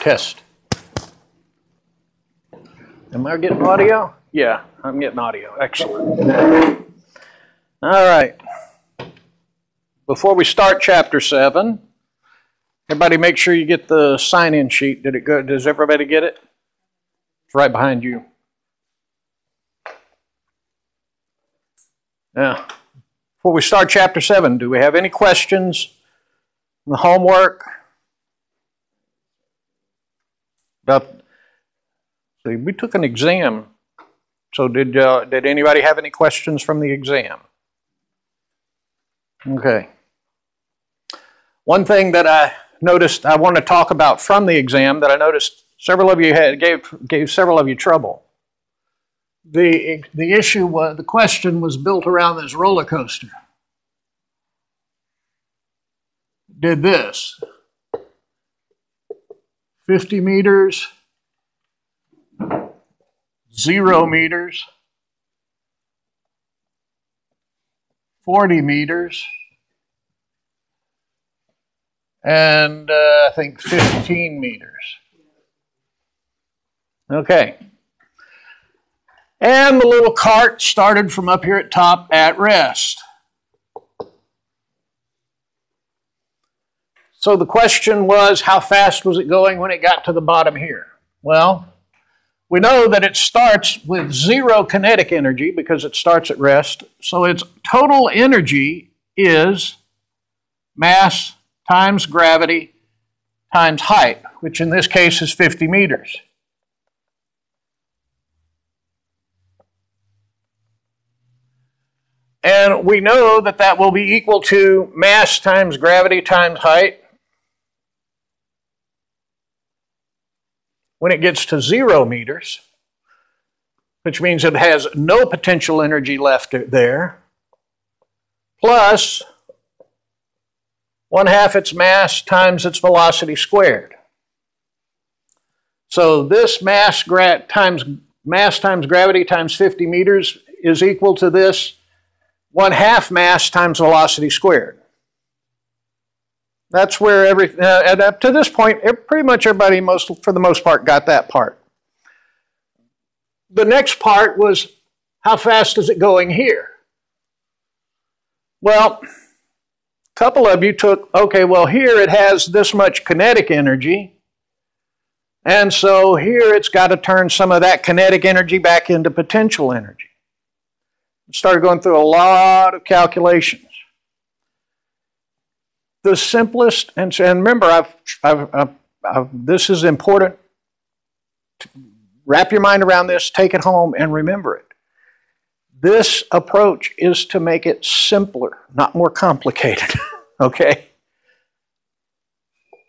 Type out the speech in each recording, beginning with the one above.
Test. Am I getting audio? Yeah, I'm getting audio. Excellent. All right. Before we start Chapter 7, everybody make sure you get the sign-in sheet. Did it go? Does everybody get it? It's right behind you. Yeah. Before we start Chapter 7, do we have any questions on the homework? See, we took an exam. So did anybody have any questions from the exam? Okay. One thing that I noticed I want to talk about from the exam that I noticed several of you gave several of you trouble. The issue was, the question was built around this roller coaster. Did this 50 meters, 0 meters, 40 meters, and I think 15 meters. Okay. And the little cart started from up here at top at rest. So the question was, how fast was it going when it got to the bottom here? Well, we know that it starts with 0 kinetic energy because it starts at rest. So its total energy is mass times gravity times height, which in this case is 50 meters. And we know that that will be equal to mass times gravity times height when it gets to 0 meters, which means it has no potential energy left there, plus 1/2 its mass times its velocity squared. So this mass times gravity times 50 meters is equal to this 1/2 mass times velocity squared. That's where and up to this point, pretty much everybody, for the most part, got that part. The next part was, how fast is it going here? Well, a couple of you took, okay, well, here it has this much kinetic energy, and so here it's got to turn some of that kinetic energy back into potential energy. Started going through a lot of calculations. The simplest, and remember, this is important. Wrap your mind around this, take it home, and remember it. This approach is to make it simpler, not more complicated, okay?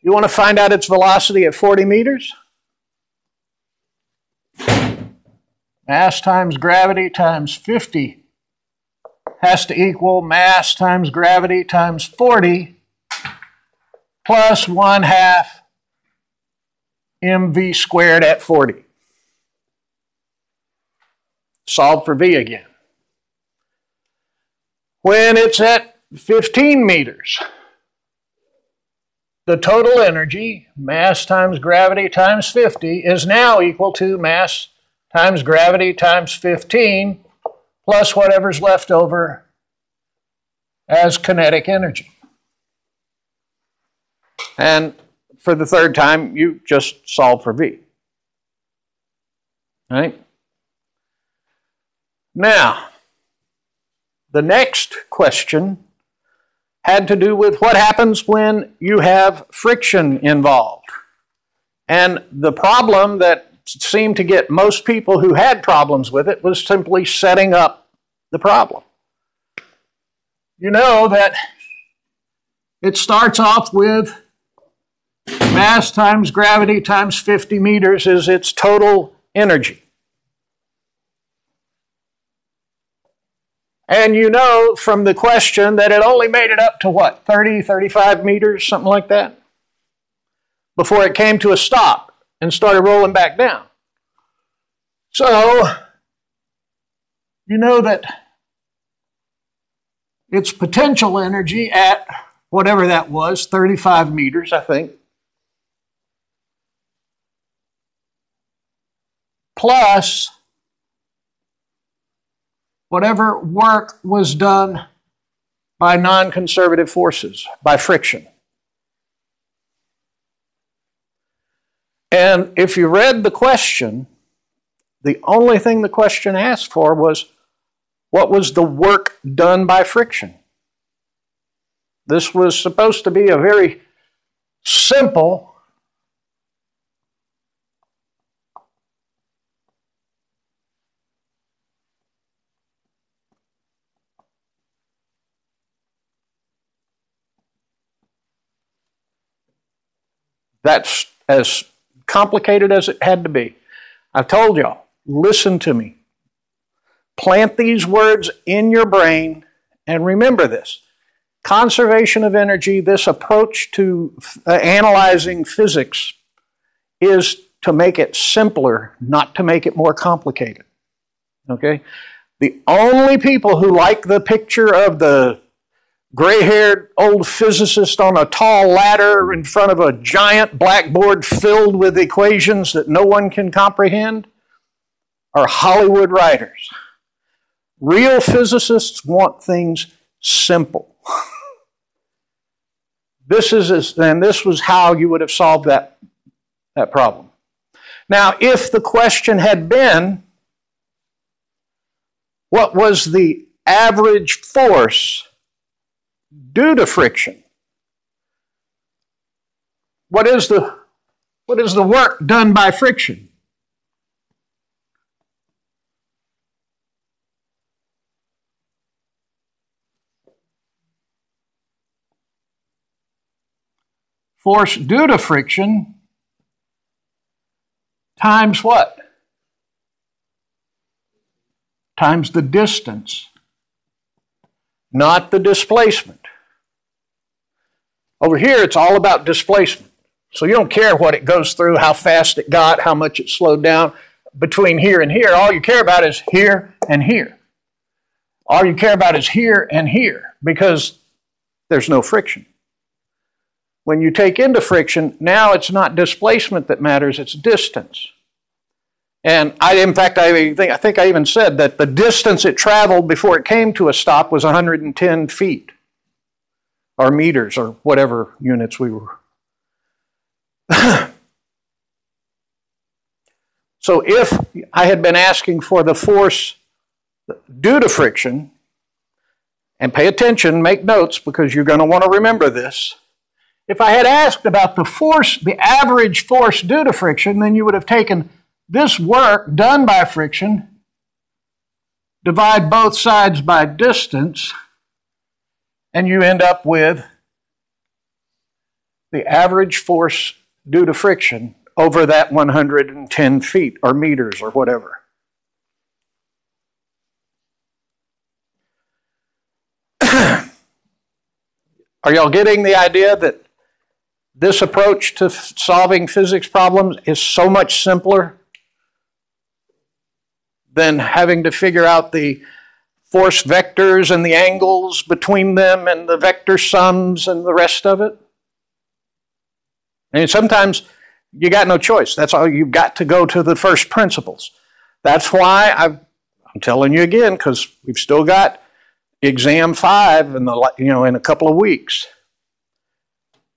You want to find out its velocity at 40 meters? Mass times gravity times 50 has to equal mass times gravity times 40 plus 1/2 mv squared at 40. Solve for v again. When it's at 15 meters, the total energy, mass times gravity times 50, is now equal to mass times gravity times 15 plus whatever's left over as kinetic energy. And for the third time, you just solve for v. All right? Now, the next question had to do with what happens when you have friction involved. And the problem that seemed to get most people who had problems with it was simply setting up the problem. You know that it starts off with mass times gravity times 50 meters is its total energy. And you know from the question that it only made it up to what, 30, 35 meters, something like that, before it came to a stop and started rolling back down. So, you know that its potential energy at whatever that was, 35 meters, I think, plus whatever work was done by non-conservative forces, by friction. And if you read the question, the only thing the question asked for was, what was the work done by friction? This was supposed to be a very simple that's as complicated as it had to be. I've told y'all, listen to me. Plant these words in your brain and remember this. Conservation of energy, this approach to analyzing physics, is to make it simpler, not to make it more complicated. Okay? The only people who like the picture of the gray-haired old physicist on a tall ladder in front of a giant blackboard filled with equations that no one can comprehend are Hollywood writers. Real physicists want things simple. This was how you would have solved that problem. Now, if the question had been, what was the average force due to friction? What is the work done by friction? Force due to friction times what? Times the distance, not the displacement. Over here, it's all about displacement. So you don't care what it goes through, how fast it got, how much it slowed down between here and here. All you care about is here and here. All you care about is here and here because there's no friction. When you take into friction, now it's not displacement that matters, it's distance. And I think I even said that the distance it traveled before it came to a stop was 110 feet, or meters, or whatever units we were. So if I had been asking for the force due to friction, and pay attention, make notes, because you're going to want to remember this. If I had asked about the force, the average force due to friction, then you would have taken this work done by friction, divide both sides by distance, and you end up with the average force due to friction over that 110 feet or meters or whatever. Are y'all getting the idea that this approach to solving physics problems is so much simpler than having to figure out the force vectors and the angles between them and the vector sums and the rest of it? And sometimes you got no choice. That's all. You've got to go to the first principles. That's why I'm telling you again, because we've still got exam 5 in a couple of weeks.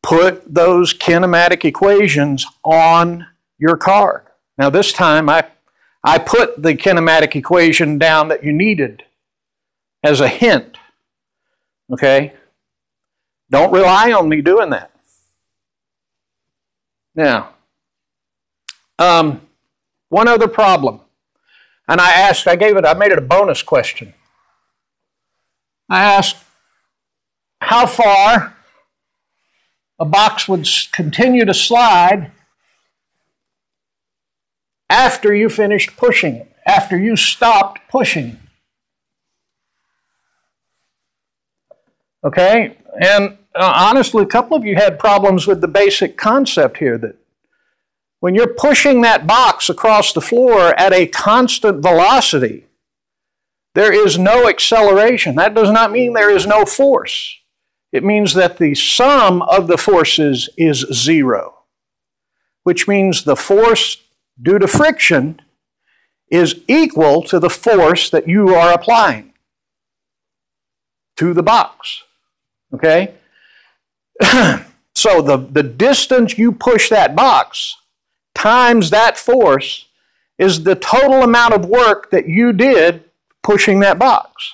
Put those kinematic equations on your card. Now this time I put the kinematic equation down that you needed as a hint. Okay? Don't rely on me doing that. Now, one other problem. And I made it a bonus question. I asked how far a box would continue to slide after you finished pushing it, after you stopped pushing. Okay? And honestly, a couple of you had problems with the basic concept here that when you're pushing that box across the floor at a constant velocity, there is no acceleration. That does not mean there is no force. It means that the sum of the forces is 0, which means the force due to friction is equal to the force that you are applying to the box. Okay? So the distance you push that box times that force is the total amount of work that you did pushing that box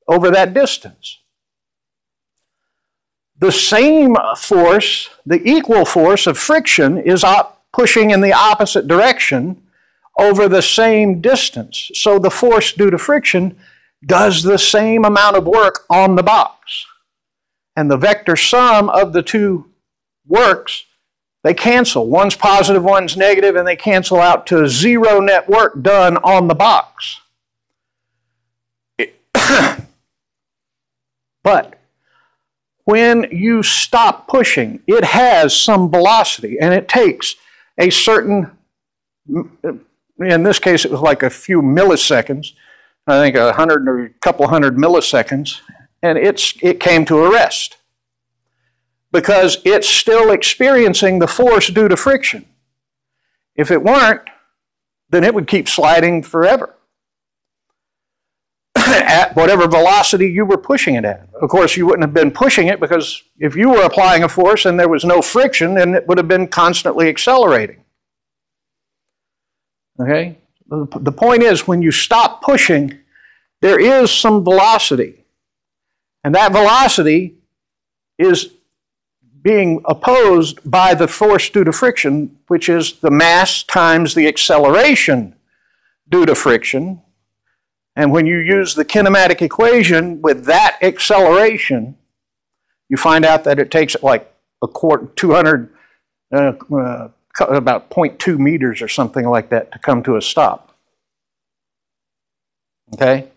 over that distance. The same force, the equal force of friction, is pushing in the opposite direction over the same distance. So the force due to friction does the same amount of work on the box. And the vector sum of the two works, they cancel. One's positive, one's negative, and they cancel out to zero net work done on the box. But when you stop pushing, it has some velocity, and it takes a certain, in this case it was like a few milliseconds, I think 100 or a couple hundred milliseconds, and it came to a rest. Because it's still experiencing the force due to friction. If it weren't, then it would keep sliding forever at whatever velocity you were pushing it at. Of course, you wouldn't have been pushing it, because if you were applying a force and there was no friction, then it would have been constantly accelerating. Okay? The point is, when you stop pushing, there is some velocity. And that velocity is being opposed by the force due to friction, which is the mass times the acceleration due to friction. And when you use the kinematic equation with that acceleration, you find out that it takes like a quarter, 200, about 0.2 meters or something like that to come to a stop. Okay?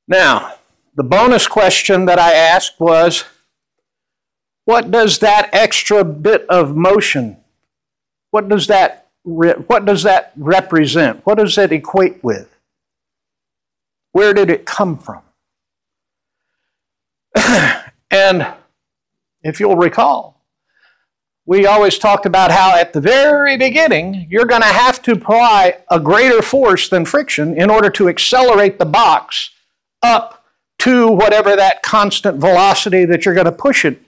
Now, the bonus question that I asked was, what does that extra bit of motion, what does that represent? What does it equate with? Where did it come from? And if you'll recall, we always talked about how at the very beginning, you're going to have to apply a greater force than friction in order to accelerate the box up to whatever that constant velocity that you're going to push it.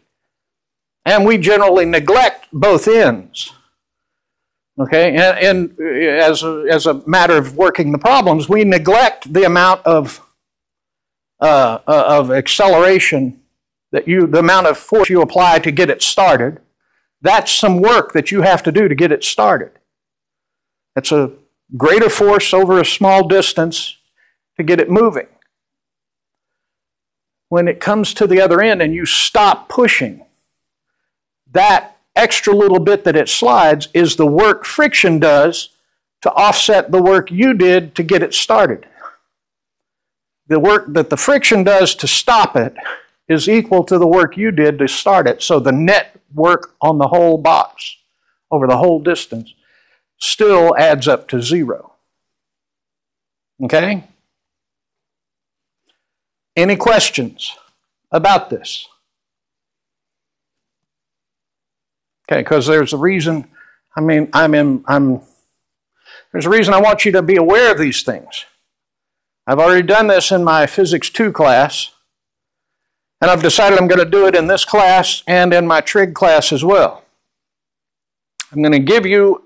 And we generally neglect both ends. Okay, and as a matter of working the problems, we neglect the amount of acceleration the amount of force you apply to get it started. That's some work that you have to do to get it started. It's a greater force over a small distance to get it moving. When it comes to the other end and you stop pushing, that extra little bit that it slides is the work friction does to offset the work you did to get it started. The work that the friction does to stop it is equal to the work you did to start it. So the net work on the whole box over the whole distance still adds up to zero. Okay? Any questions about this? Okay, because there's a reason, there's a reason I want you to be aware of these things. I've already done this in my Physics 2 class, and I've decided I'm going to do it in this class and in my trig class as well. I'm going to give you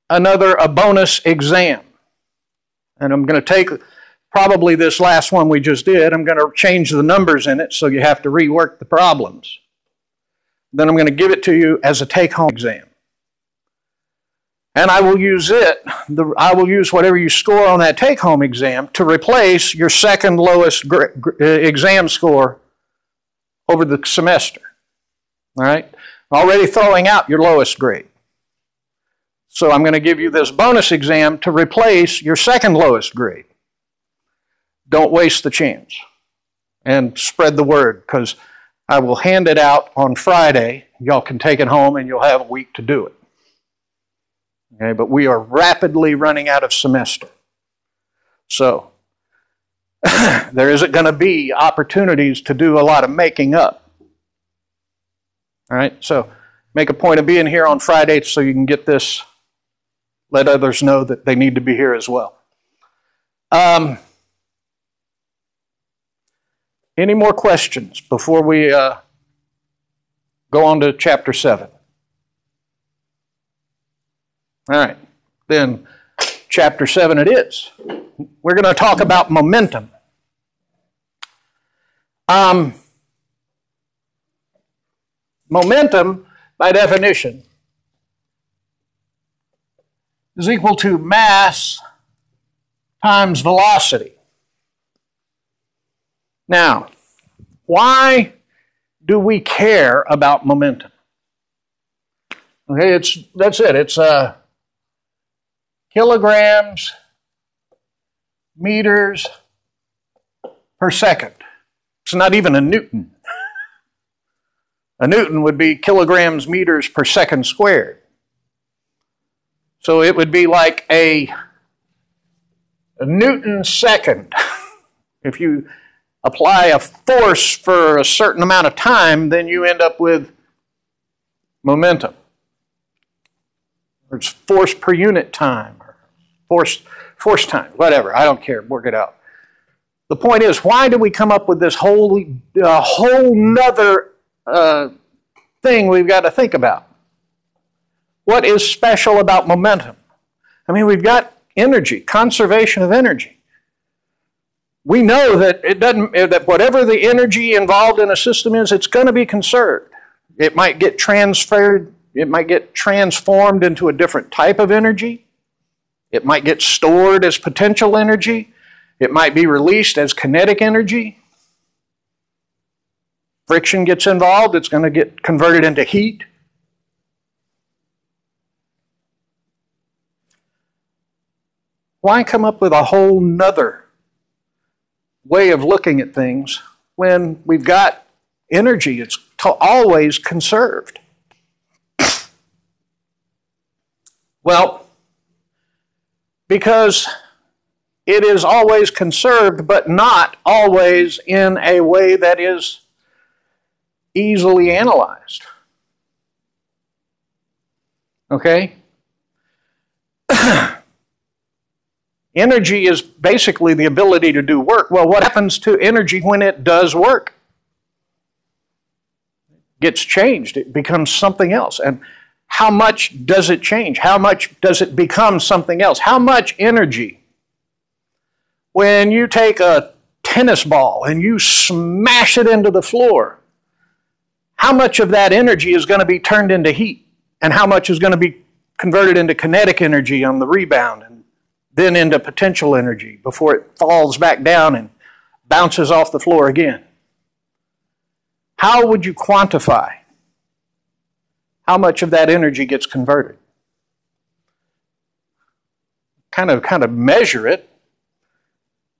a bonus exam. And I'm going to take probably this last one we just did. I'm going to change the numbers in it so you have to rework the problems. Then I'm going to give it to you as a take-home exam. And I will use I will use whatever you score on that take-home exam to replace your second lowest exam score over the semester. All right? I'm already throwing out your lowest grade. So I'm going to give you this bonus exam to replace your second lowest grade. Don't waste the chance. And spread the word, because I will hand it out on Friday. Y'all can take it home and you'll have a week to do it. Okay, but we are rapidly running out of semester. So there isn't going to be opportunities to do a lot of making up. All right, so make a point of being here on Friday so you can get this, let others know that they need to be here as well. Any more questions before we go on to chapter 7? All right, then chapter 7 it is. We're going to talk about momentum. Momentum, by definition, is equal to mass times velocity. Now, why do we care about momentum? Okay, that's it. It's kilograms, meters per second. It's not even a Newton. A Newton would be kilograms, meters per second squared. So it would be like a Newton second. If you apply a force for a certain amount of time, then you end up with momentum. Or it's force per unit time, or force time, whatever. I don't care. Work it out. The point is, why do we come up with this whole nother thing we've got to think about? What is special about momentum? I mean, we've got energy, conservation of energy. We know that that whatever the energy involved in a system is, it's going to be conserved. It might get transferred, it might get transformed into a different type of energy. It might get stored as potential energy. It might be released as kinetic energy. Friction gets involved, it's going to get converted into heat. Why come up with a whole nother way of looking at things when we've got energy? It's always conserved. Well, because it is always conserved, but not always in a way that is easily analyzed. Okay? Energy is basically the ability to do work. Well, what happens to energy when it does work? It gets changed. It becomes something else. And how much does it change? How much does it become something else? How much energy? When you take a tennis ball and you smash it into the floor, how much of that energy is going to be turned into heat? And how much is going to be converted into kinetic energy on the rebound and then into potential energy before it falls back down and bounces off the floor again? How would you quantify how much of that energy gets converted? Kind of measure it,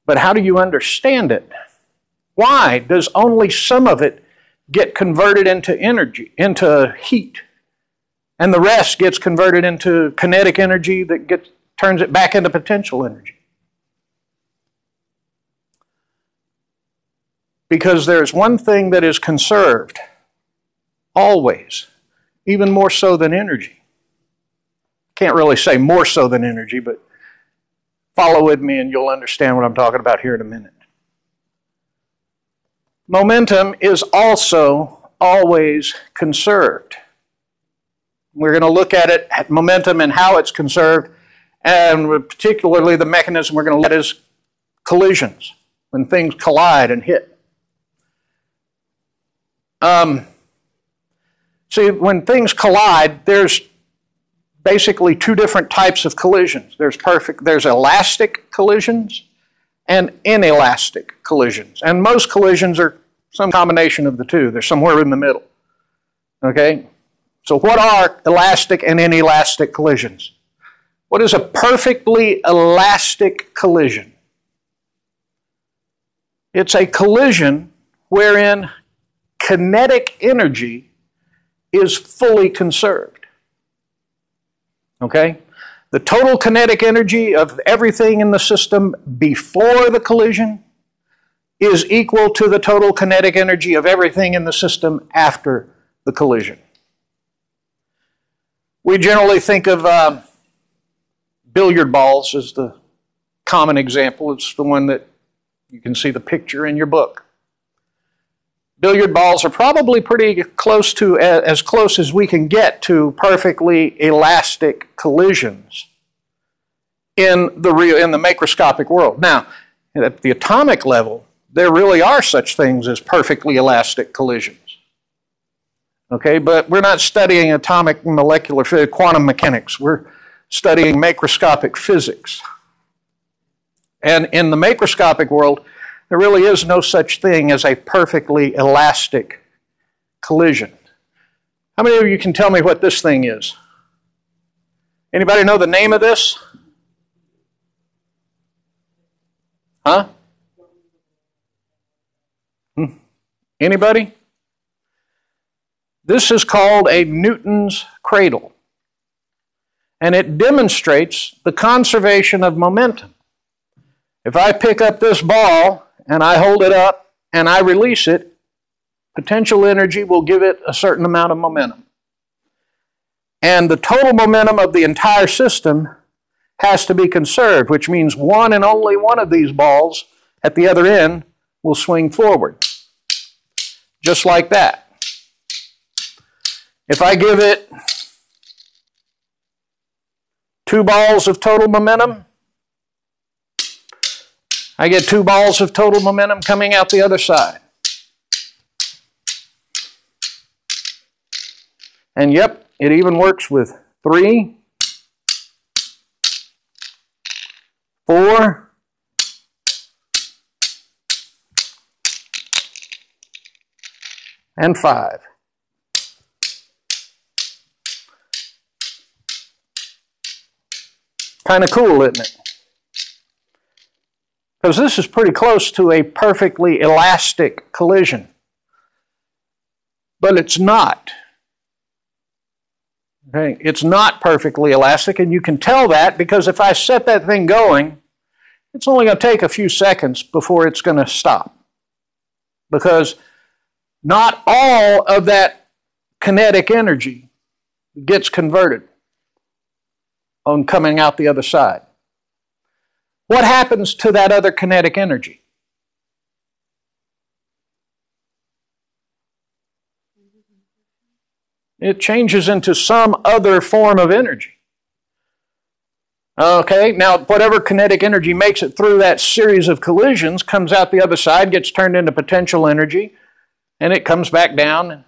but how do you understand it? Why does only some of it get converted into energy, into heat, and the rest gets converted into kinetic energy that turns it back into potential energy? Because there's one thing that is conserved, always, even more so than energy. Can't really say more so than energy, but follow with me and you'll understand what I'm talking about here in a minute. Momentum is also always conserved. We're going to look at it, at momentum and how it's conserved, and particularly the mechanism we're going to look at is collisions, when things collide and hit. See, when things collide, there's basically two different types of collisions. There's elastic collisions and inelastic collisions. And most collisions are some combination of the two. They're somewhere in the middle. Okay? So what are elastic and inelastic collisions? What is a perfectly elastic collision? It's a collision wherein kinetic energy is fully conserved. Okay? The total kinetic energy of everything in the system before the collision is equal to the total kinetic energy of everything in the system after the collision. We generally think of billiard balls as the common example. It's the one that you can see the picture in your book. Billiard balls are probably pretty close to, as close as we can get to perfectly elastic collisions in the macroscopic world. Now, at the atomic level, there really are such things as perfectly elastic collisions. Okay, but we're not studying atomic molecular quantum mechanics. We're studying macroscopic physics. And in the macroscopic world, there really is no such thing as a perfectly elastic collision. How many of you can tell me what this thing is? Anybody know the name of this? Huh? Anybody? This is called a Newton's cradle, and it demonstrates the conservation of momentum. If I pick up this ball and I hold it up and I release it, potential energy will give it a certain amount of momentum. And the total momentum of the entire system has to be conserved, which means one and only one of these balls at the other end will swing forward, just like that. If I give it 2 balls of total momentum, I get 2 balls of total momentum coming out the other side. And yep, it even works with 3, 4, and 5. Kind of cool, isn't it? Because this is pretty close to a perfectly elastic collision. But it's not. Okay? It's not perfectly elastic, and you can tell that because if I set that thing going, it's only going to take a few seconds before it's going to stop. Because not all of that kinetic energy gets converted on coming out the other side. What happens to that other kinetic energy? It changes into some other form of energy. Okay, now whatever kinetic energy makes it through that series of collisions comes out the other side, gets turned into potential energy, and it comes back down.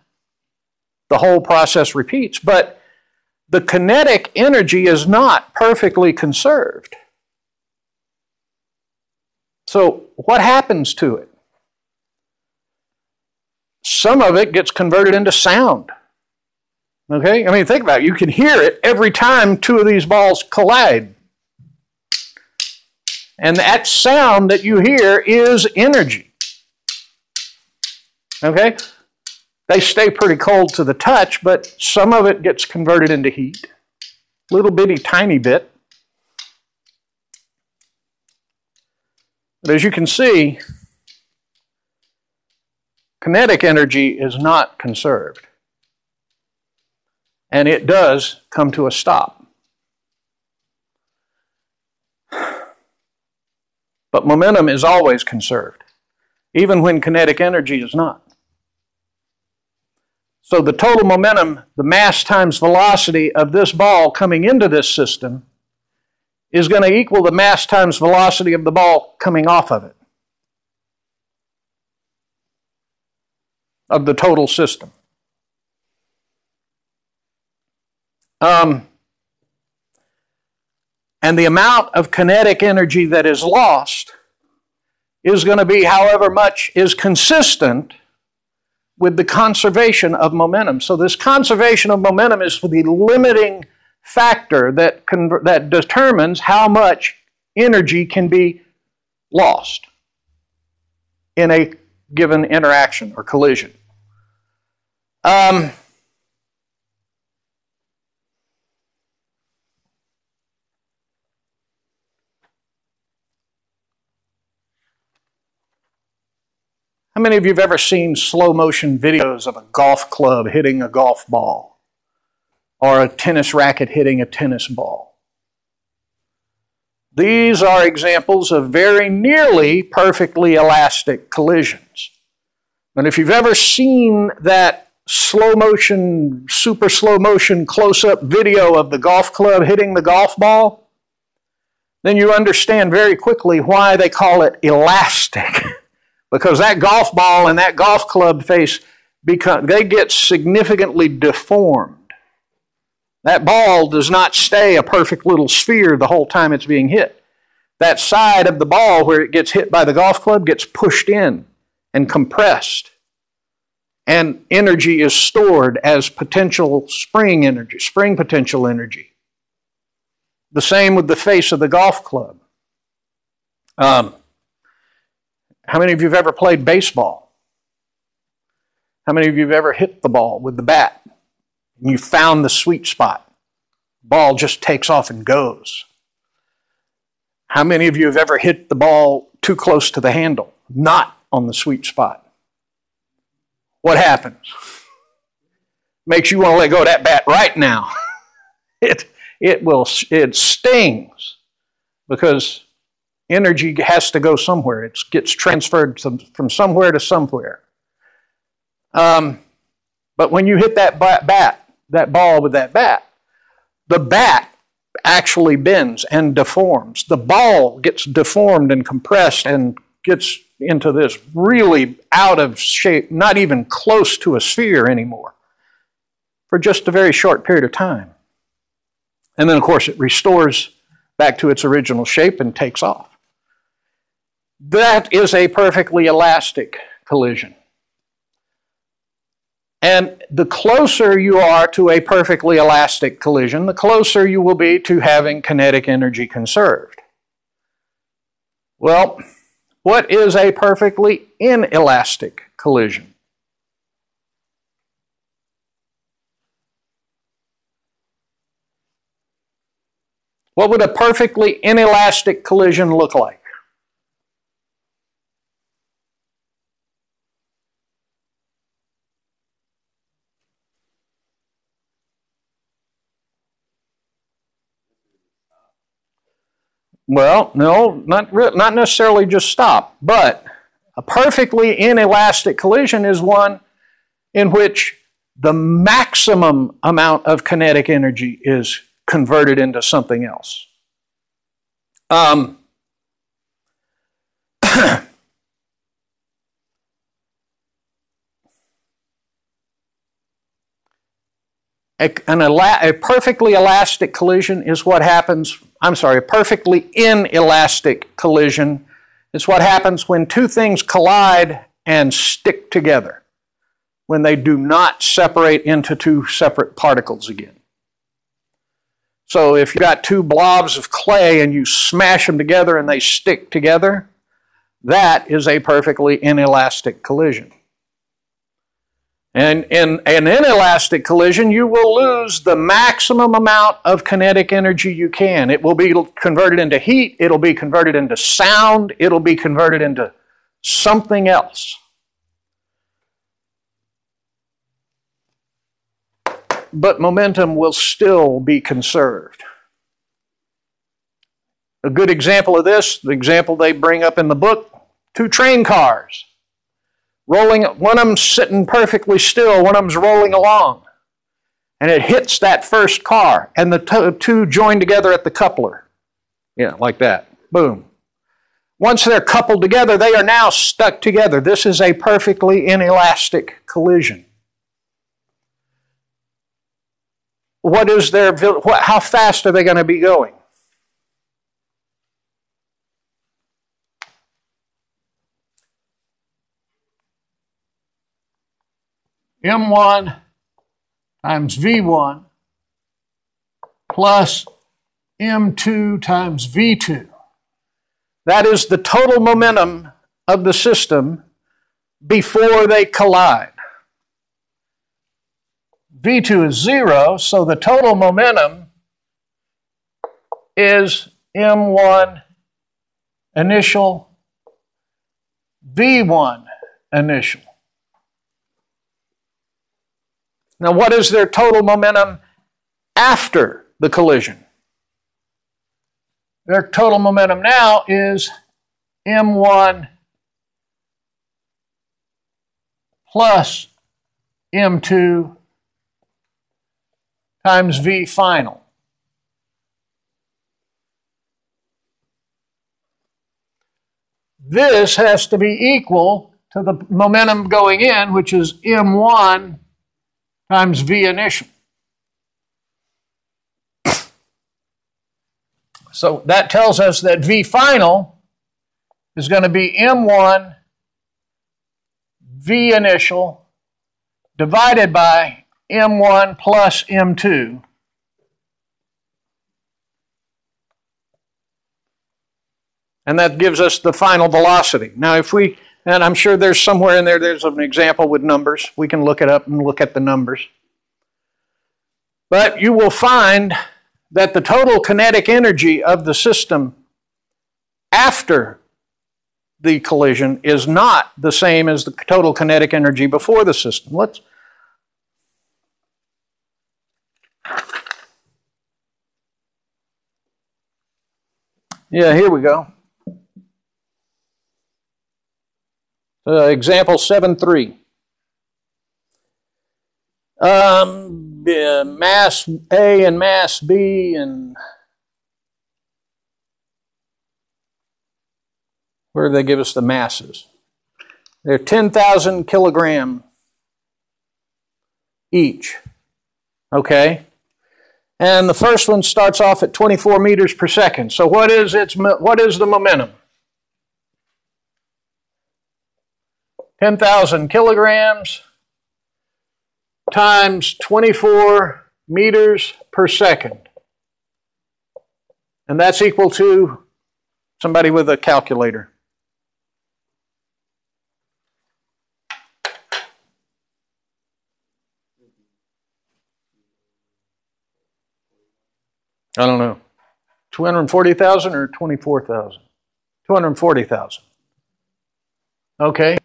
The whole process repeats. But the kinetic energy is not perfectly conserved. So what happens to it? Some of it gets converted into sound. Okay? I mean, think about it. You can hear it every time 2 of these balls collide. And that sound that you hear is energy. Okay? They stay pretty cold to the touch, but some of it gets converted into heat. Little bitty tiny bit. But as you can see, kinetic energy is not conserved. And it does come to a stop. But momentum is always conserved, even when kinetic energy is not. So the total momentum, the mass times velocity of this ball coming into this system is going to equal the mass times velocity of the ball coming off of it, of the total system. And the amount of kinetic energy that is lost is going to be however much is consistent with the conservation of momentum. So this conservation of momentum is the limiting factor that determines how much energy can be lost in a given interaction or collision. How many of you have ever seen slow motion videos of a golf club hitting a golf ball or a tennis racket hitting a tennis ball? These are examples of very nearly perfectly elastic collisions. And if you've ever seen that slow motion, super slow motion close-up video of the golf club hitting the golf ball, then you understand very quickly why they call it elastic. Because that golf ball and that golf club face, they get significantly deformed. That ball does not stay a perfect little sphere the whole time it's being hit. That side of the ball where it gets hit by the golf club gets pushed in and compressed. And energy is stored as potential spring energy, spring potential energy. The same with the face of the golf club. How many of you have ever played baseball? How many of you have ever hit the ball with the bat? And you found the sweet spot. Ball just takes off and goes. How many of you have ever hit the ball too close to the handle, not on the sweet spot? What happens? Makes you want to let go of that bat right now. It stings because energy has to go somewhere. It gets transferred from somewhere to somewhere. But when you hit that ball with that bat, the bat actually bends and deforms. The ball gets deformed and compressed and gets into this really out of shape, not even close to a sphere anymore, for just a very short period of time. And then, of course, it restores back to its original shape and takes off. That is a perfectly elastic collision. And the closer you are to a perfectly elastic collision, the closer you will be to having kinetic energy conserved. Well, what is a perfectly inelastic collision? What would a perfectly inelastic collision look like? Well, no, not necessarily just stop, but a perfectly inelastic collision is one in which the maximum amount of kinetic energy is converted into something else. A perfectly elastic collision is what happens, a perfectly inelastic collision is what happens when two things collide and stick together, when they do not separate into two separate particles again. So if you've got two blobs of clay and you smash them together and they stick together, that is a perfectly inelastic collision. And in an inelastic collision, you will lose the maximum amount of kinetic energy you can. It will be converted into heat, it'll be converted into sound, it'll be converted into something else. But momentum will still be conserved. A good example of this, the example they bring up in the book, two train cars. Rolling, one of them's sitting perfectly still, one of them's rolling along. And it hits that first car, and the two join together at the coupler. Yeah, like that. Boom. Once they're coupled together, they are now stuck together. This is a perfectly inelastic collision. How fast are they going to be going? M1 times V1 plus M2 times V2. That is the total momentum of the system before they collide. V2 is 0, so the total momentum is M1 initial, V1 initial. Now, what is their total momentum after the collision? their total momentum now is m1 plus m2 times v final. This has to be equal to the momentum going in, which is m1 times v initial. So that tells us that v final is going to be m1 v initial divided by m1 plus m2 and that gives us the final velocity. Now if we, and I'm sure there's somewhere in there's an example with numbers. We can look it up and look at the numbers. But you will find that the total kinetic energy of the system after the collision is not the same as the total kinetic energy before the system. Yeah, here we go. Example 7.3. Mass A and mass B, and where do they give us the masses? They're 10,000 kilogram each. Okay? And the first one starts off at 24 meters per second. So what is the momentum? 10,000 kilograms times 24 meters per second. And that's equal to somebody with a calculator. I don't know. 240,000 or 24,000? 240,000. Okay.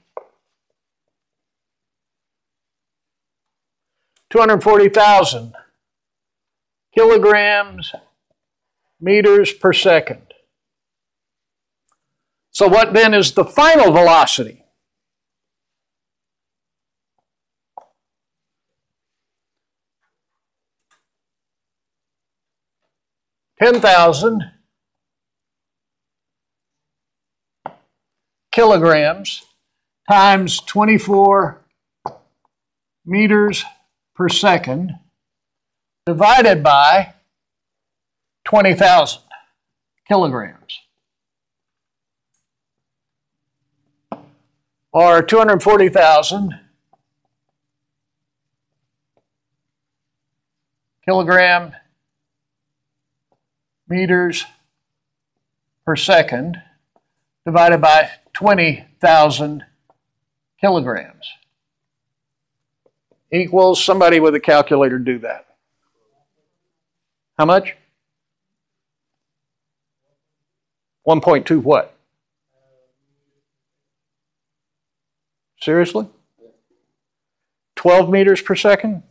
240,000 kilograms meters per second. So what then is the final velocity? (10,000) kilograms times 24 meters per second divided by 20,000 kilograms, or 240,000 kilogram meters per second divided by 20,000 kilograms. Equals, somebody with a calculator do that. How much? 1.2 what? Seriously? 12 meters per second?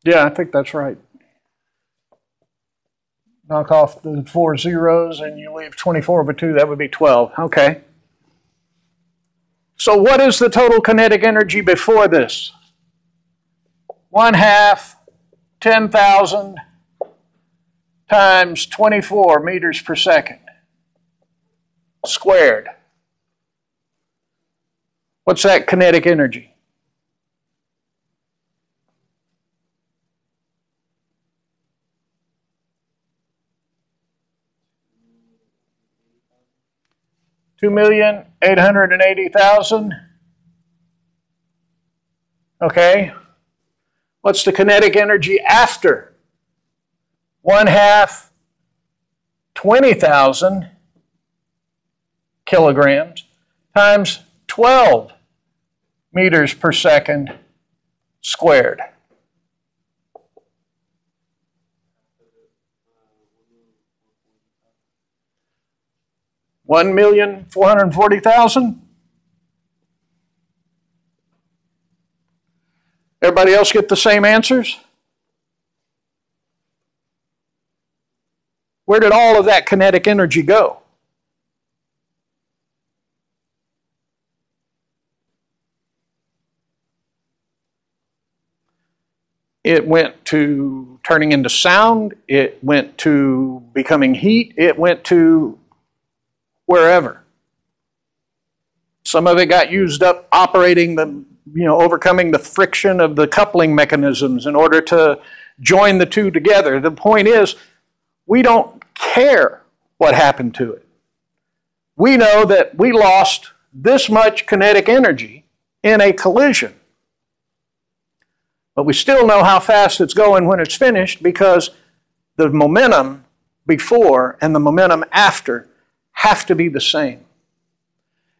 Yeah, I think that's right. Knock off the 4 zeros and you leave 24 over 2, that would be 12. Okay. So what is the total kinetic energy before this? 1/2 10,000 times 24 meters per second squared. What's that kinetic energy? $2,880,000. Okay. What's the kinetic energy after 1/2 20,000 kilograms times 12 meters per second squared? $1,440,000? Everybody else get the same answers? Where did all of that kinetic energy go? It went to turning into sound. It went to becoming heat. It went to wherever. Some of it got used up operating the, overcoming the friction of the coupling mechanisms in order to join the two together. The point is, we don't care what happened to it. We know that we lost this much kinetic energy in a collision. But we still know how fast it's going when it's finished because the momentum before and the momentum after have to be the same.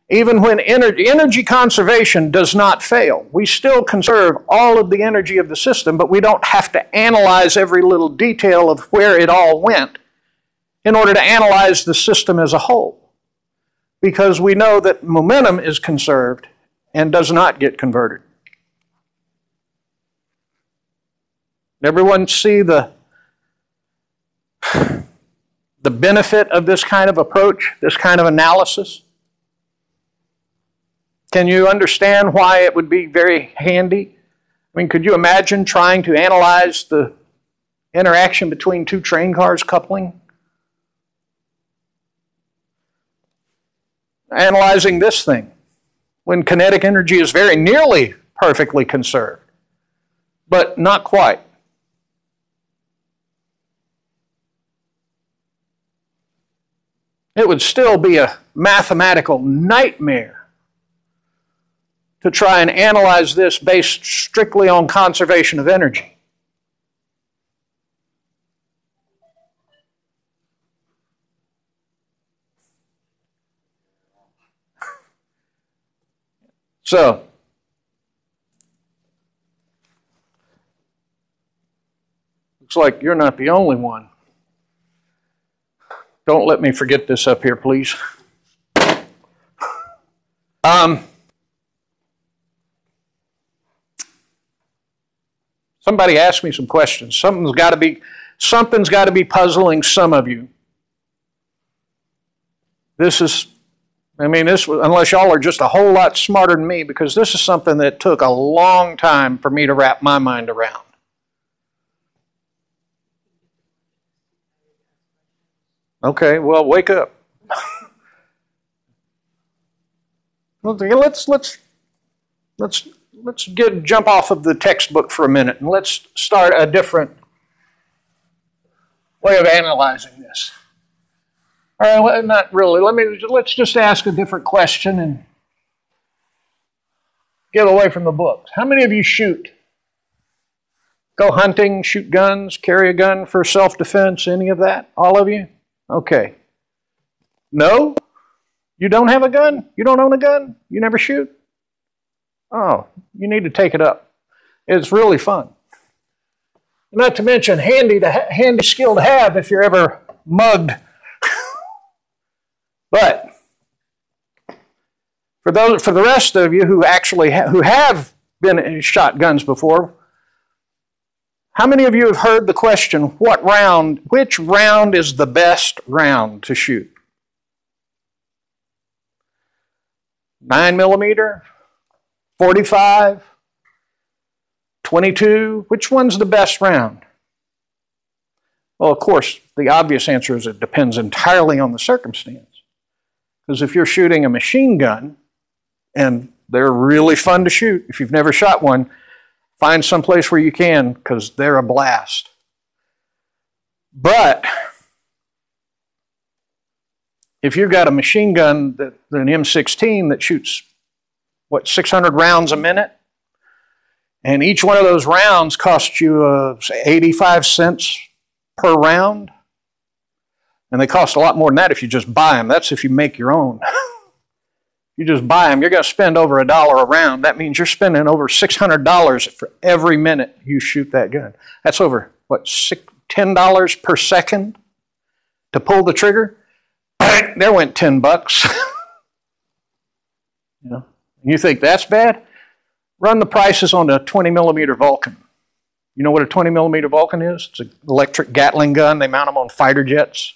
Even when energy conservation does not fail, we still conserve all of the energy of the system, but we don't have to analyze every little detail of where it all went in order to analyze the system as a whole. Because we know that momentum is conserved and does not get converted. Everyone see the benefit of this kind of approach, this kind of analysis? Can you understand why it would be very handy? I mean, could you imagine trying to analyze the interaction between two train cars coupling? Analyzing this thing when kinetic energy is very nearly perfectly conserved, but not quite. It would still be a mathematical nightmare to try and analyze this based strictly on conservation of energy. So, looks like you're not the only one. Don't let me forget this up here, please. Somebody asked me some questions. Something's got to be puzzling some of you. This was, unless y'all are just a whole lot smarter than me, because this is something that took a long time for me to wrap my mind around. Okay, well, wake up. Let's jump off of the textbook for a minute and let's start a different way of analyzing this. All right, well, not really. Let's just ask a different question and get away from the books. How many of you shoot? Go hunting, shoot guns, carry a gun for self-defense, any of that? All of you? Okay. No? You don't have a gun? You don't own a gun? You never shoot? Oh, you need to take it up. It's really fun. Not to mention handy skill to have if you're ever mugged. But for the rest of you who actually who have been shot guns before, how many of you have heard the question, which round is the best round to shoot? 9mm, 45, 22, which one's the best round? Well, of course, the obvious answer is it depends entirely on the circumstance. Because if you're shooting a machine gun, and they're really fun to shoot, if you've never shot one, find some place where you can, because they're a blast. But if you've got a machine gun, an M16 that shoots, 600 rounds a minute? And each one of those rounds costs you 85 cents per round. And they cost a lot more than that if you just buy them. That's if you make your own. You just buy them, you're going to spend over $1 a round. That means you're spending over $600 for every minute you shoot that gun. That's over, $10 per second to pull the trigger? There went $10. You think that's bad? Run the prices on a 20 millimeter Vulcan. You know what a 20 millimeter Vulcan is? It's an electric Gatling gun. They mount them on fighter jets.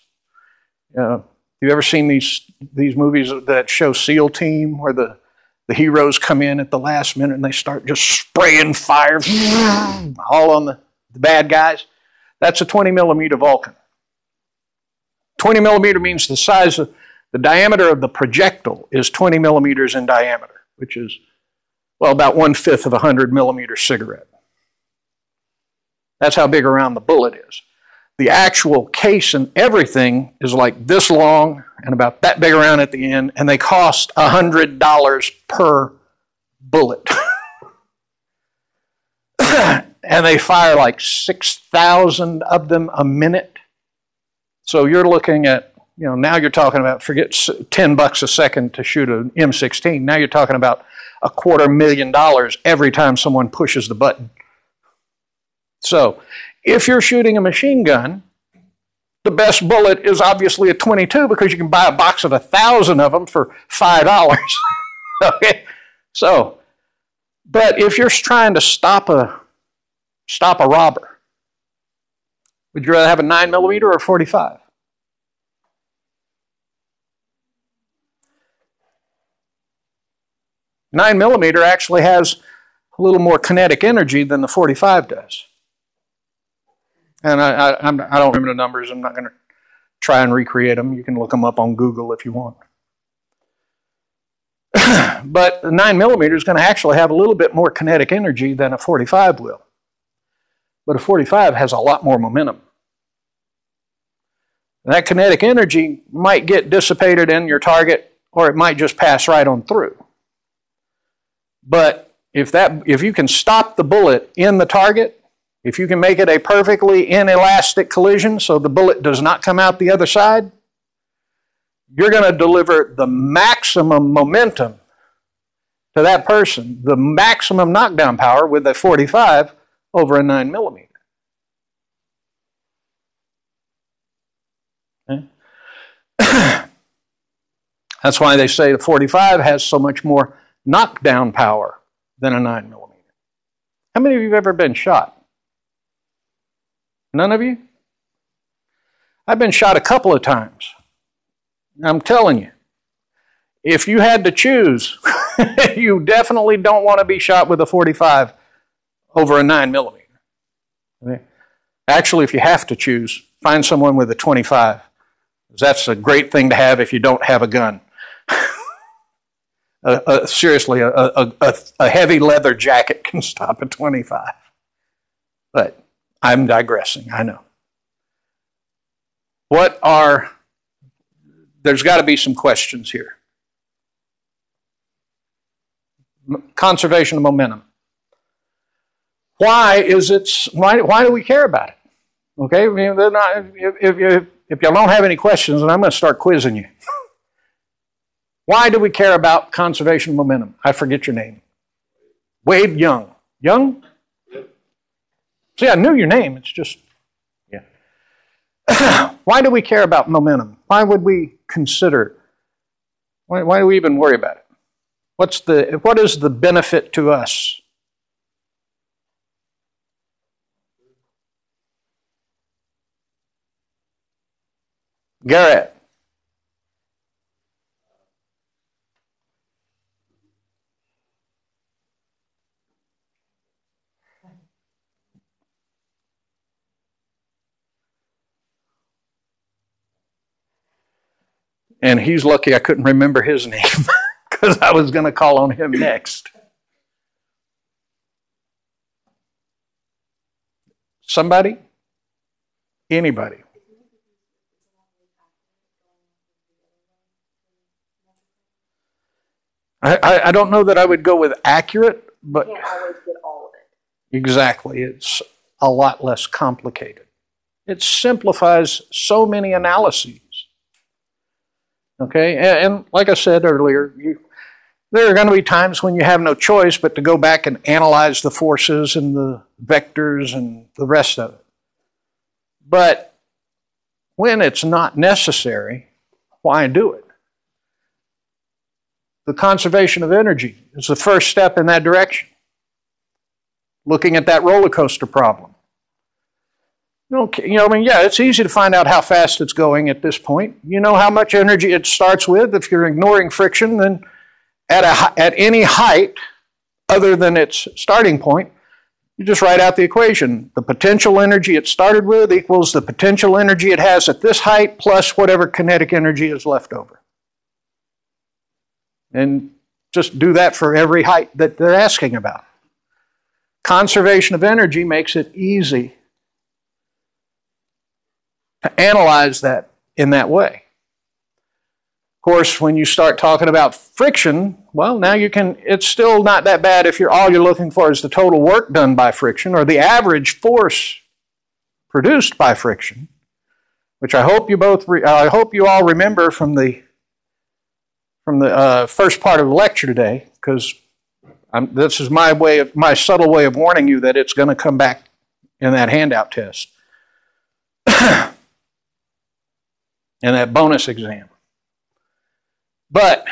Have you ever seen these movies that show SEAL Team where the heroes come in at the last minute and they start just spraying fire all on the bad guys? That's a 20 millimeter Vulcan. 20 millimeter means the size of the diameter of the projectile is 20 millimeters in diameter, which is, well, about 1/5 of a 100 millimeter cigarette. That's how big around the bullet is. The actual case and everything is like this long and about that big around at the end, and they cost $100 per bullet. And they fire like 6,000 of them a minute. So you're looking at, now you're talking about, forget $10 a second to shoot an M16. Now you're talking about $250,000 every time someone pushes the button. So if you're shooting a machine gun, the best bullet is obviously a 22 because you can buy a box of 1,000 of them for $5. Okay? So, but if you're trying to stop a robber, would you rather have a 9 millimeter or a 45? Nine millimeter actually has a little more kinetic energy than the 45 does. And I don't remember the numbers. I'm not going to try and recreate them. You can look them up on Google if you want. But the 9 millimeter is going to actually have a little bit more kinetic energy than a 45 will. But a 45 has a lot more momentum. And that kinetic energy might get dissipated in your target, or it might just pass right on through. But if you can stop the bullet in the target, if you can make it a perfectly inelastic collision so the bullet does not come out the other side, you're going to deliver the maximum momentum to that person, the maximum knockdown power with a 45 over a 9 millimeter. Okay? That's why they say the 45 has so much more knockdown power than a 9 millimeter. How many of you have ever been shot? None of you? I've been shot a couple of times. I'm telling you, if you had to choose, you definitely don't want to be shot with a 45 over a 9 millimeter. Okay? Actually, if you have to choose, find someone with a 25. That's a great thing to have if you don't have a gun. Seriously, a heavy leather jacket can stop a 25. But I'm digressing, I know. There's got to be some questions here. Conservation of momentum. Why do we care about it? Okay, I mean, if you don't have any questions, then I'm going to start quizzing you. Why do we care about conservation of momentum? I forget your name. Wade Young. Young? See, I knew your name. It's just, yeah. Why do we care about momentum? Why would we consider? Why do we even worry about it? What is the benefit to us? Garrett. And he's lucky I couldn't remember his name because I was going to call on him next. Somebody? Anybody? I don't know that I would go with accurate, but you can't always get all of it. Exactly. It's a lot less complicated. It simplifies so many analyses. Okay, and like I said earlier, there are going to be times when you have no choice but to go back and analyze the forces and the vectors and the rest of it. But when it's not necessary, why do it? The conservation of energy is the first step in that direction. looking at that roller coaster problem. Okay, yeah, it's easy to find out how fast it's going at this point. You know how much energy it starts with. If you're ignoring friction, then at any height other than its starting point, you just write out the equation. The potential energy it started with equals the potential energy it has at this height plus whatever kinetic energy is left over. And just do that for every height that they're asking about. Conservation of energy makes it easy to analyze that in that way. Of course, when you start talking about friction, well, now it's still not that bad if all you're looking for is the total work done by friction or the average force produced by friction, which I hope you all remember from the first part of the lecture today, because this is my subtle way of warning you that it's going to come back in that handout test. And that bonus exam. But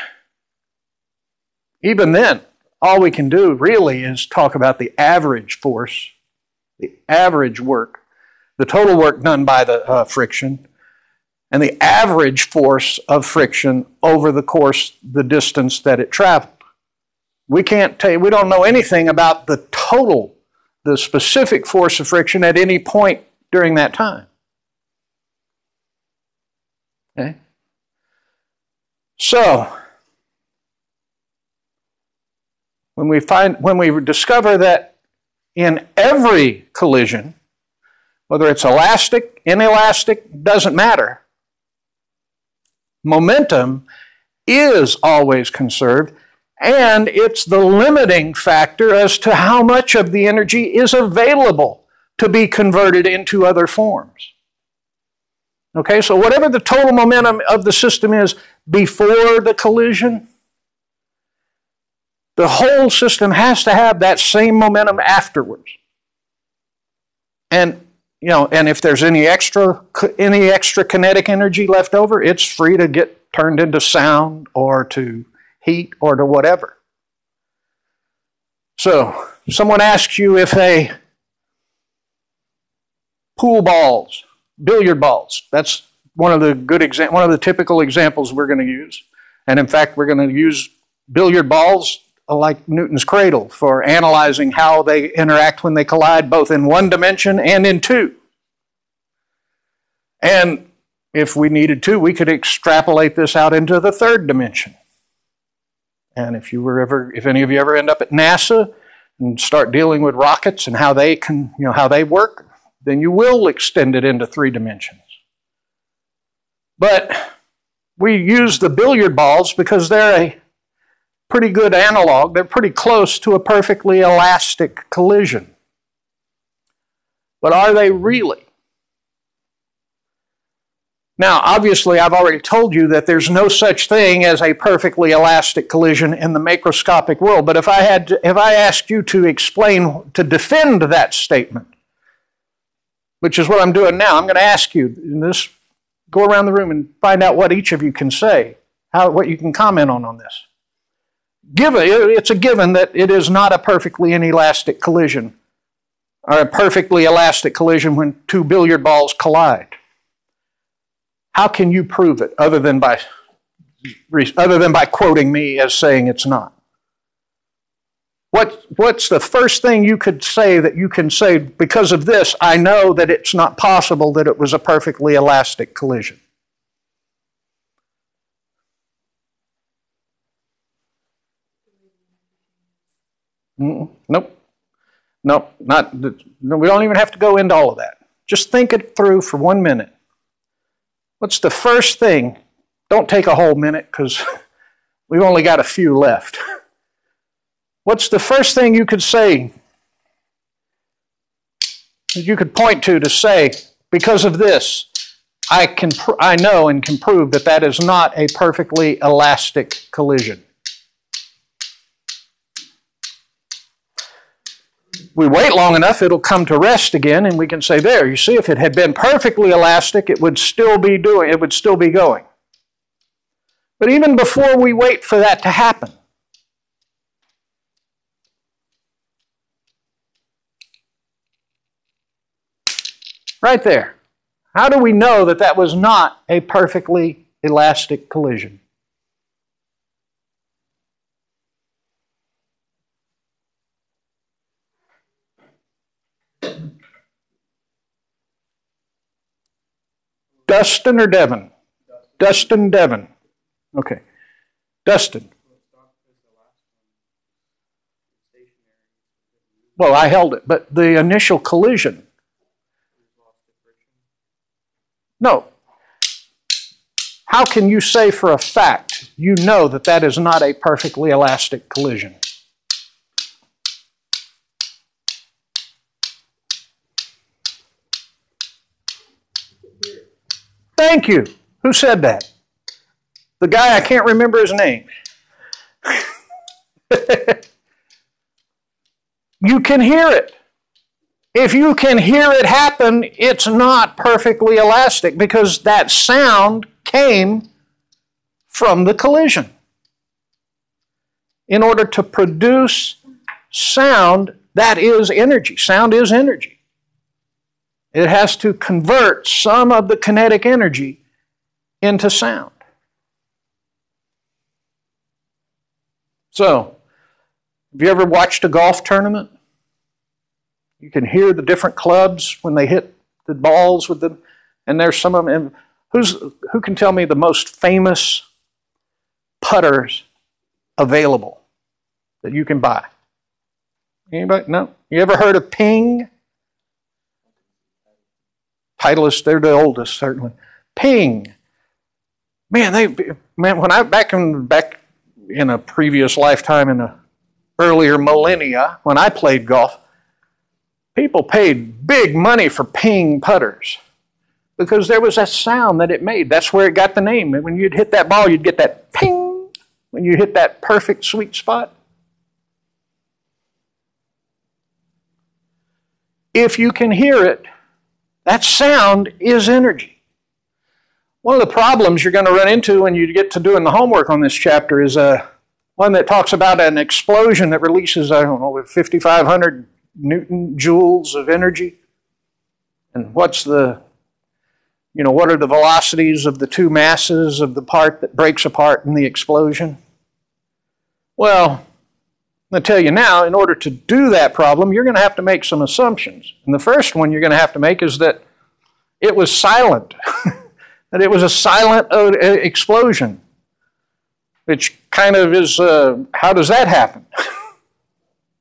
even then, all we can do really is talk about the average force, the average work, the total work done by the friction, and the average force of friction over the distance that it traveled. We don't know anything about the specific force of friction at any point during that time. Okay? So, when we discover that in every collision, whether it's elastic, inelastic, doesn't matter, momentum is always conserved, and it's the limiting factor as to how much of the energy is available to be converted into other forms. Okay, so whatever the total momentum of the system is before the collision, the whole system has to have that same momentum afterwards. And if there's any extra kinetic energy left over, it's free to get turned into sound or to heat or to whatever. So, someone asks you if billiard balls. That's one of the typical examples we're going to use. And in fact, we're going to use billiard balls like Newton's cradle for analyzing how they interact when they collide both in one dimension and in two. And if we needed to, we could extrapolate this out into the third dimension. And if any of you ever end up at NASA and start dealing with rockets and how they work, then you will extend it into 3 dimensions. But we use the billiard balls because they're a pretty good analog. They're pretty close to a perfectly elastic collision. But are they really? Now, obviously, I've already told you that there's no such thing as a perfectly elastic collision in the macroscopic world. But if I asked you to defend that statement, which is what I'm doing now, I'm going to ask you, go around the room and find out what each of you can say, what you can comment on this. It's a given that it is not a perfectly inelastic collision, or a perfectly elastic collision when 2 billiard balls collide. How can you prove it other than by quoting me as saying it's not? What's the first thing you could say that you can say, because of this, I know that it's not possible that it was a perfectly elastic collision? Nope. Nope. We don't even have to go into all of that. Just think it through for 1 minute. What's the first thing? Don't take a whole minute because we've only got a few left. What's the first thing you could say, that you could point to say, because of this, I know and can prove that is not a perfectly elastic collision? We wait long enough, it'll come to rest again, and we can say, there, you see, if it had been perfectly elastic, it would still be going. But even before we wait for that to happen, Right there. How do we know that that was not a perfectly elastic collision? Dustin or Devin? Dustin, Devin. Okay. Dustin. Well, I held it, but the initial collision. No. How can you say for a fact you know that that is not a perfectly elastic collision? Thank you. Who said that? The guy, I can't remember his name. You can hear it. If you can hear it happen, it's not perfectly elastic because that sound came from the collision. In order to produce sound, that is energy. Sound is energy. It has to convert some of the kinetic energy into sound. So, have you ever watched a golf tournament? You can hear the different clubs when they hit the balls with them, and there's some of them. Who can tell me the most famous putters available that you can buy? Anybody? No? You ever heard of Ping? Titleist, they're the oldest, certainly. Ping. Man, when I back in a previous lifetime in a earlier millennia, when I played golf, people paid big money for Ping putters because there was that sound that it made. That's where it got the name. When you'd hit that ball, you'd get that ping when you hit that perfect sweet spot. If you can hear it, that sound is energy. One of the problems you're going to run into when you get to doing the homework on this chapter is one that talks about an explosion that releases, 5,500 Newton joules of energy. And what are the velocities of the two masses of the part that breaks apart in the explosion? Well, I'm going to tell you now, in order to do that problem, you're going to have to make some assumptions. And the first one you're going to have to make is that it was silent, that it was a silent explosion, which kind of is, how does that happen?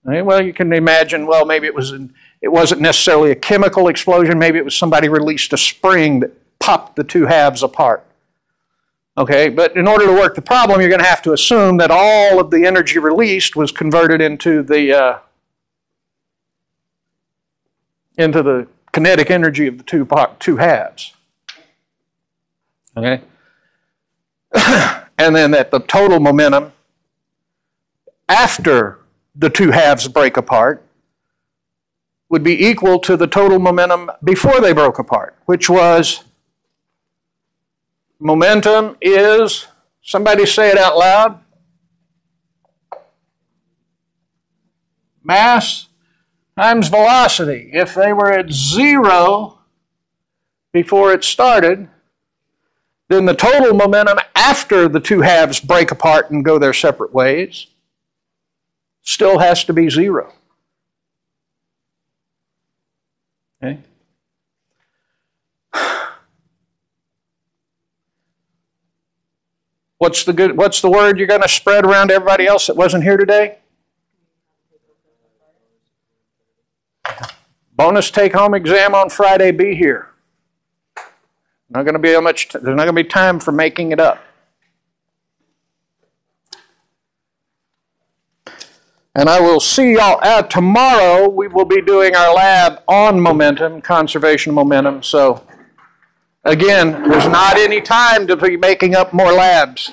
Right? Well, you can imagine, well, maybe it wasn't necessarily a chemical explosion, maybe it was somebody released a spring that popped the two halves apart. Okay, but in order to work the problem, you're going to have to assume that all of the energy released was converted into the kinetic energy of the two halves. Okay, and then that the total momentum after the two halves break apart would be equal to the total momentum before they broke apart, which was momentum is, somebody say it out loud, mass times velocity. If they were at 0 before it started, then the total momentum after the two halves break apart and go their separate ways still has to be 0. Okay? What's the word you're going to spread around to everybody else that wasn't here today? Bonus take-home exam on Friday. Be here. Not going to be there's not going to be time for making it up. And I will see y'all tomorrow. We will be doing our lab on momentum, conservation of momentum. So again, there's not any time to be making up more labs.